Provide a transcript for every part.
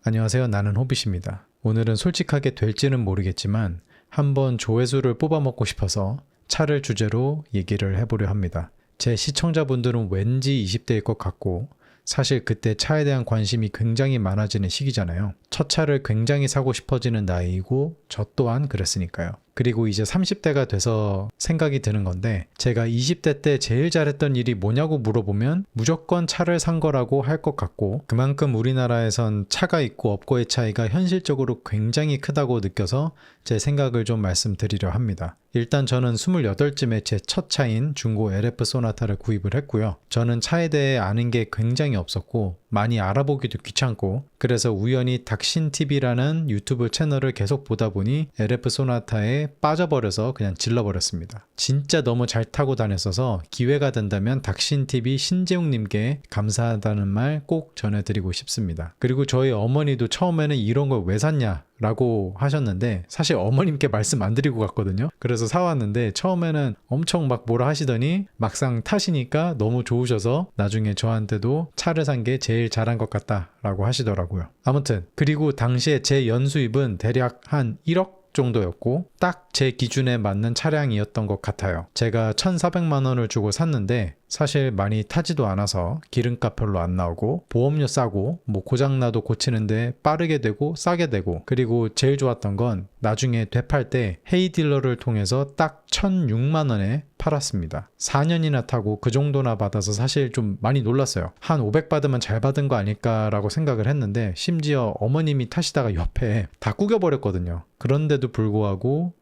안녕하세요. 나는 호빗입니다. 오늘은 솔직하게 될지는 모르겠지만 한번 조회수를 뽑아먹고 싶어서 차를 주제로 얘기를 해보려 합니다. 제 시청자분들은 왠지 20대일 것 같고 사실 그때 차에 대한 관심이 굉장히 많아지는 시기잖아요. 첫 차를 굉장히 사고 싶어지는 나이이고 저 또한 그랬으니까요. 그리고 이제 30대가 돼서 생각이 드는 건데 제가 20대 때 제일 잘했던 일이 뭐냐고 물어보면 무조건 차를 산 거라고 할 것 같고 그만큼 우리나라에선 차가 있고 없고의 차이가 현실적으로 굉장히 크다고 느껴서 제 생각을 좀 말씀드리려 합니다. 일단 저는 28쯤에 제 첫 차인 중고 LF 소나타를 구입을 했고요. 저는 차에 대해 아는 게 굉장히 없었고 많이 알아보기도 귀찮고 그래서 우연히 닥신TV라는 유튜브 채널을 계속 보다 보니 LF 소나타에 빠져버려서 그냥 질러버렸습니다. 진짜 너무 잘 타고 다녔어서 기회가 된다면 닥신TV 신재웅님께 감사하다는 말 꼭 전해드리고 싶습니다. 그리고 저희 어머니도 처음에는 이런 걸 왜 샀냐 라고 하셨는데 사실 어머님께 말씀 안 드리고 갔거든요. 그래서 사왔는데 처음에는 엄청 막 뭐라 하시더니 막상 타시니까 너무 좋으셔서 나중에 저한테도 차를 산 게 제일 잘한 것 같다 라고 하시더라고요. 아무튼 그리고 당시에 제 연수입은 대략 한 1억 정도였고 딱 제 기준에 맞는 차량이었던 것 같아요. 제가 1,400만 원을 주고 샀는데 사실 많이 타지도 않아서 기름값 별로 안 나오고 보험료 싸고 뭐 고장나도 고치는데 빠르게 되고 싸게 되고 그리고 제일 좋았던 건 나중에 되팔 때 헤이딜러를 통해서 딱 1,006만 원에 팔았습니다. 4년이나 타고 그 정도나 받아서 사실 좀 많이 놀랐어요. 한 500 받으면 잘 받은 거 아닐까라고 생각을 했는데 심지어 어머님이 타시다가 옆에 다 구겨버렸거든요. 그런데도 불구하고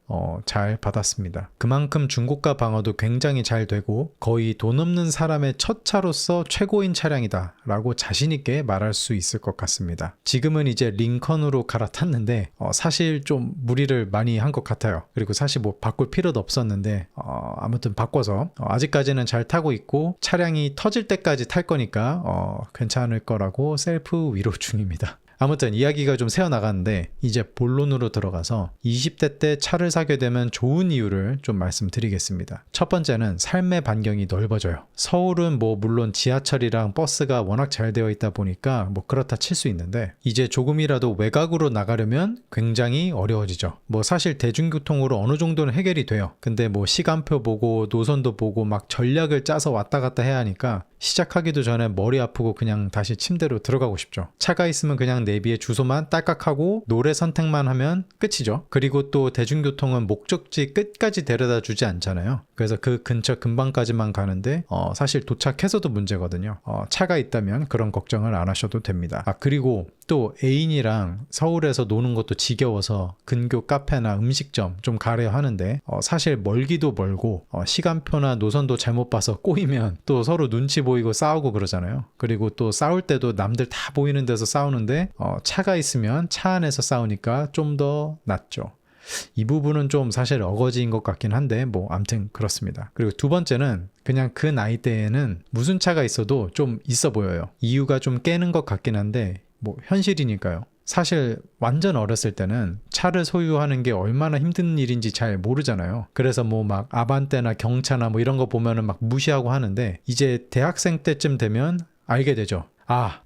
잘 받았습니다. 그만큼 중고가 방어도 굉장히 잘 되고 거의 돈 없는 사람의 첫 차로서 최고인 차량이다 라고 자신있게 말할 수 있을 것 같습니다. 지금은 이제 링컨으로 갈아탔는데 사실 좀 무리를 많이 한 것 같아요. 그리고 사실 뭐 바꿀 필요도 없었는데 아무튼 바꿔서 아직까지는 잘 타고 있고 차량이 터질 때까지 탈 거니까 괜찮을 거라고 셀프 위로 중입니다. 아무튼 이야기가 좀 새어나가는데 이제 본론으로 들어가서 20대 때 차를 사게 되면 좋은 이유를 좀 말씀드리겠습니다. 첫 번째는 삶의 반경이 넓어져요. 서울은 뭐 물론 지하철이랑 버스가 워낙 잘 되어 있다 보니까 뭐 그렇다 칠 수 있는데 이제 조금이라도 외곽으로 나가려면 굉장히 어려워지죠. 뭐 사실 대중교통으로 어느 정도는 해결이 돼요. 근데 뭐 시간표 보고 노선도 보고 막 전략을 짜서 왔다 갔다 해야 하니까 시작하기도 전에 머리 아프고 그냥 다시 침대로 들어가고 싶죠. 차가 있으면 그냥 내비에 주소만 딸깍하고 노래 선택만 하면 끝이죠. 그리고 또 대중교통은 목적지 끝까지 데려다 주지 않잖아요. 그래서 그 근처 근방까지만 가는데 사실 도착해서도 문제거든요. 차가 있다면 그런 걱정을 안 하셔도 됩니다. 그리고 또 애인이랑 서울에서 노는 것도 지겨워서 근교 카페나 음식점 좀 가려 하는데 사실 멀기도 멀고 시간표나 노선도 잘못 봐서 꼬이면 또 서로 눈치 보이고 싸우고 그러잖아요. 그리고 또 싸울 때도 남들 다 보이는 데서 싸우는데 차가 있으면 차 안에서 싸우니까 좀 더 낫죠. 이 부분은 좀 사실 어거지인 것 같긴 한데 뭐 암튼 그렇습니다. 그리고 두 번째는 그냥 그 나이대에는 무슨 차가 있어도 좀 있어 보여요. 이유가 좀 깨는 것 같긴 한데 뭐 현실이니까요. 사실 완전 어렸을 때는 차를 소유하는 게 얼마나 힘든 일인지 잘 모르잖아요. 그래서 뭐 막 아반떼나 경차나 뭐 이런 거 보면은 막 무시하고 하는데 이제 대학생 때쯤 되면 알게 되죠.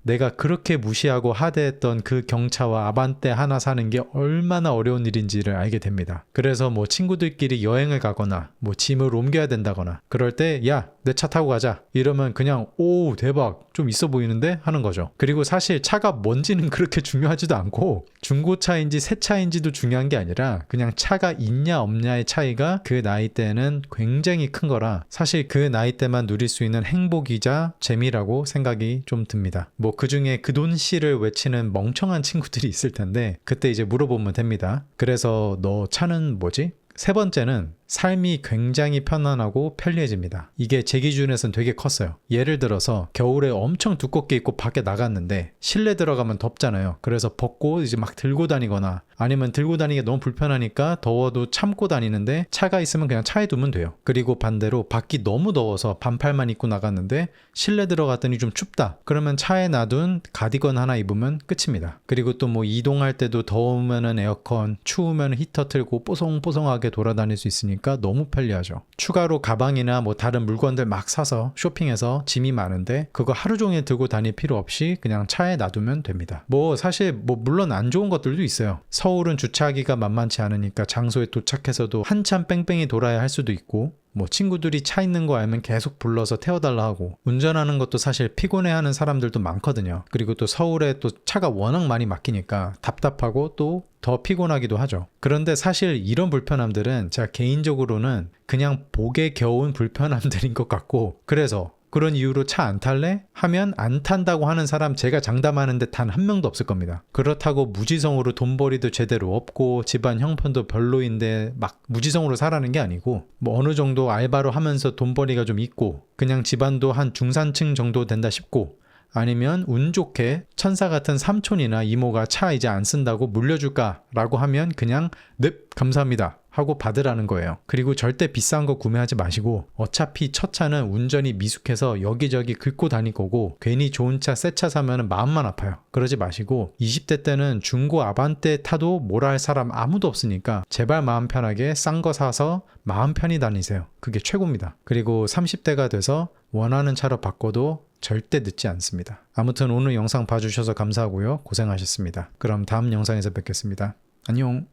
내가 그렇게 무시하고 하대했던 그 경차와 아반떼 하나 사는 게 얼마나 어려운 일인지를 알게 됩니다. 그래서 뭐 친구들끼리 여행을 가거나 뭐 짐을 옮겨야 된다거나 그럴 때 야, 내 차 타고 가자 이러면 그냥 오 대박 좀 있어 보이는데 하는 거죠. 그리고 사실 차가 뭔지는 그렇게 중요하지도 않고 중고차인지 새 차인지도 중요한 게 아니라 그냥 차가 있냐 없냐의 차이가 그 나이 때는 굉장히 큰 거라 사실 그 나이 때만 누릴 수 있는 행복이자 재미라고 생각이 좀 듭니다. 뭐 그중에 그 돈 씨를 외치는 멍청한 친구들이 있을 텐데 그때 이제 물어보면 됩니다. 그래서 너 차는 뭐지? 세 번째는 삶이 굉장히 편안하고 편리해집니다. 이게 제 기준에서는 되게 컸어요. 예를 들어서 겨울에 엄청 두껍게 입고 밖에 나갔는데 실내 들어가면 덥잖아요. 그래서 벗고 이제 막 들고 다니거나 아니면 들고 다니기 너무 불편하니까 더워도 참고 다니는데 차가 있으면 그냥 차에 두면 돼요. 그리고 반대로 밖이 너무 더워서 반팔만 입고 나갔는데 실내 들어갔더니 좀 춥다. 그러면 차에 놔둔 가디건 하나 입으면 끝입니다. 그리고 또 뭐 이동할 때도 더우면은 에어컨, 추우면 히터 틀고 뽀송뽀송하게 돌아다닐 수 있으니까 있으니까 너무 편리하죠. 추가로 가방이나 뭐 다른 물건들 막 사서 쇼핑해서 짐이 많은데 그거 하루 종일 들고 다닐 필요 없이 그냥 차에 놔두면 됩니다. 뭐 사실 뭐 물론 안 좋은 것들도 있어요. 서울은 주차하기가 만만치 않으니까 장소에 도착해서도 한참 뺑뺑이 돌아야 할 수도 있고, 뭐 친구들이 차 있는 거 알면 계속 불러서 태워달라 하고, 운전하는 것도 사실 피곤해하는 사람들도 많거든요. 그리고 또 서울에 또 차가 워낙 많이 막히니까 답답하고 또 더 피곤하기도 하죠. 그런데 사실 이런 불편함들은 제가 개인적으로는 그냥 복에 겨운 불편함들인 것 같고, 그래서 그런 이유로 차 안 탈래? 하면 안 탄다고 하는 사람 제가 장담하는데 단 한 명도 없을 겁니다. 그렇다고 무지성으로 돈벌이도 제대로 없고 집안 형편도 별로인데 막 무지성으로 살아는 게 아니고, 뭐 어느 정도 알바로 하면서 돈벌이가 좀 있고 그냥 집안도 한 중산층 정도 된다 싶고, 아니면 운 좋게 천사 같은 삼촌이나 이모가 차 이제 안 쓴다고 물려줄까라고 하면 그냥 넵 감사합니다 하고 받으라는 거예요. 그리고 절대 비싼 거 구매하지 마시고, 어차피 첫 차는 운전이 미숙해서 여기저기 긁고 다닐 거고 괜히 좋은 차 새 차 사면 마음만 아파요. 그러지 마시고 20대 때는 중고 아반떼 타도 뭐라 할 사람 아무도 없으니까 제발 마음 편하게 싼 거 사서 마음 편히 다니세요. 그게 최고입니다. 그리고 30대가 돼서 원하는 차로 바꿔도 절대 늦지 않습니다. 아무튼 오늘 영상 봐주셔서 감사하고요. 고생하셨습니다. 그럼 다음 영상에서 뵙겠습니다. 안녕.